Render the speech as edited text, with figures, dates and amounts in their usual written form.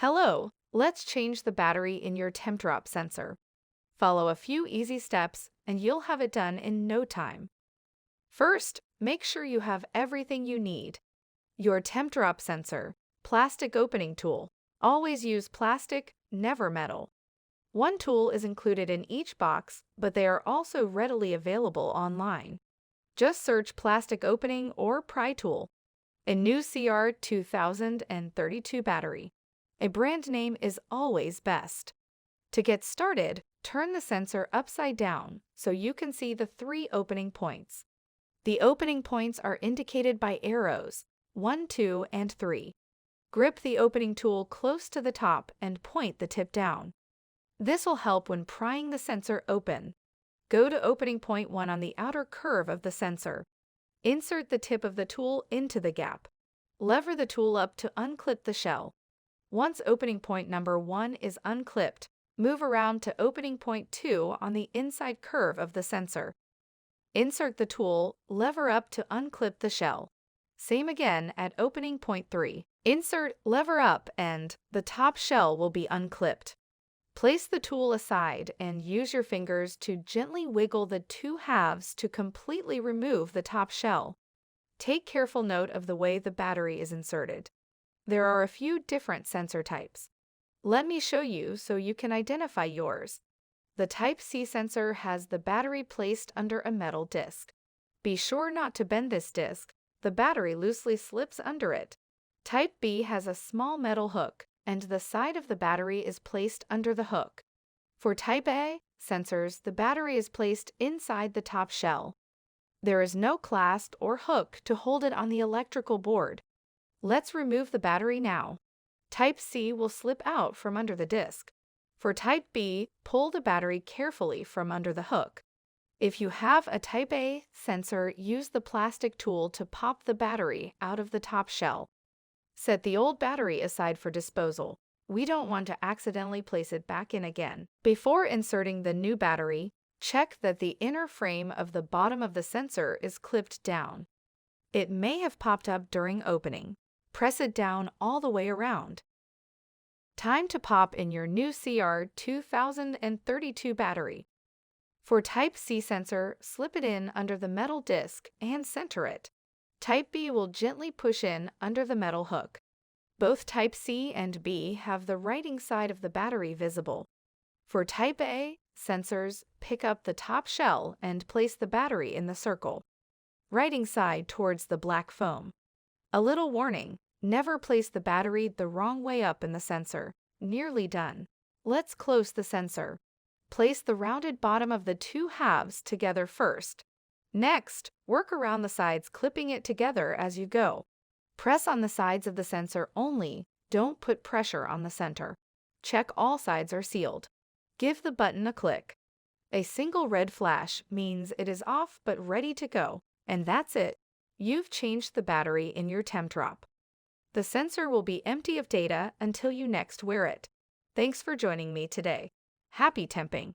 Hello, let's change the battery in your Tempdrop sensor. Follow a few easy steps and you'll have it done in no time. First, make sure you have everything you need. Your Tempdrop sensor, plastic opening tool. Always use plastic, never metal. One tool is included in each box, but they are also readily available online. Just search plastic opening or pry tool. A new CR2032 battery. A brand name is always best. To get started, turn the sensor upside down so you can see the three opening points. The opening points are indicated by arrows, 1, 2, and 3. Grip the opening tool close to the top and point the tip down. This will help when prying the sensor open. Go to opening point 1 on the outer curve of the sensor. Insert the tip of the tool into the gap. Lever the tool up to unclip the shell. Once opening point number 1 is unclipped, move around to opening point 2 on the inside curve of the sensor. Insert the tool, lever up to unclip the shell. Same again at opening point 3. Insert, lever up, and the top shell will be unclipped. Place the tool aside and use your fingers to gently wiggle the two halves to completely remove the top shell. Take careful note of the way the battery is inserted. There are a few different sensor types. Let me show you so you can identify yours. The Type C sensor has the battery placed under a metal disc. Be sure not to bend this disc. The battery loosely slips under it. Type B has a small metal hook, and the side of the battery is placed under the hook. For Type A sensors, the battery is placed inside the top shell. There is no clasp or hook to hold it on the electrical board. Let's remove the battery now. Type C will slip out from under the disc. For Type B, pull the battery carefully from under the hook. If you have a Type A sensor, use the plastic tool to pop the battery out of the top shell. Set the old battery aside for disposal. We don't want to accidentally place it back in again. Before inserting the new battery, check that the inner frame of the bottom of the sensor is clipped down. It may have popped up during opening. Press it down all the way around. Time to pop in your new CR2032 battery. For Type C sensor, slip it in under the metal disc and center it. Type B will gently push in under the metal hook. Both Type C and B have the writing side of the battery visible. For Type A sensors, pick up the top shell and place the battery in the circle. Writing side towards the black foam. A little warning, never place the battery the wrong way up in the sensor. Nearly done. Let's close the sensor. Place the rounded bottom of the two halves together first. Next, work around the sides, clipping it together as you go. Press on the sides of the sensor only, don't put pressure on the center. Check all sides are sealed. Give the button a click. A single red flash means it is off but ready to go, and that's it. You've changed the battery in your Tempdrop. The sensor will be empty of data until you next wear it. Thanks for joining me today. Happy temping!